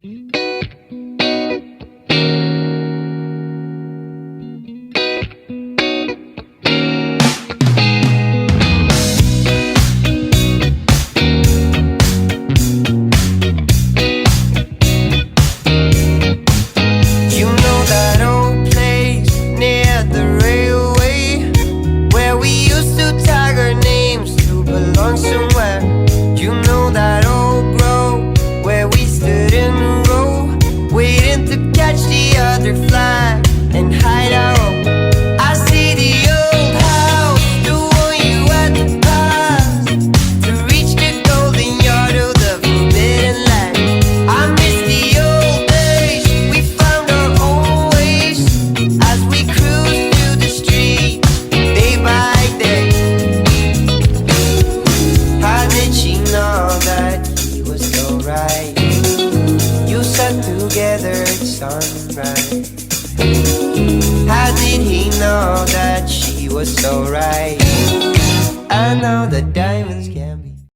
You know that old place near the railway where we used to tag our names to belong somewhere. You know that old grove where we stood in a row, waiting to catch the other flag and hide our own. I see the old house, the one you had to pass to reach the golden yard of the forbidden land. I miss the old days, we found our own ways as we cruised through the streets day by day. How did she know that he was so right? You sat together at sunrise. How did he know that she was so right? I know that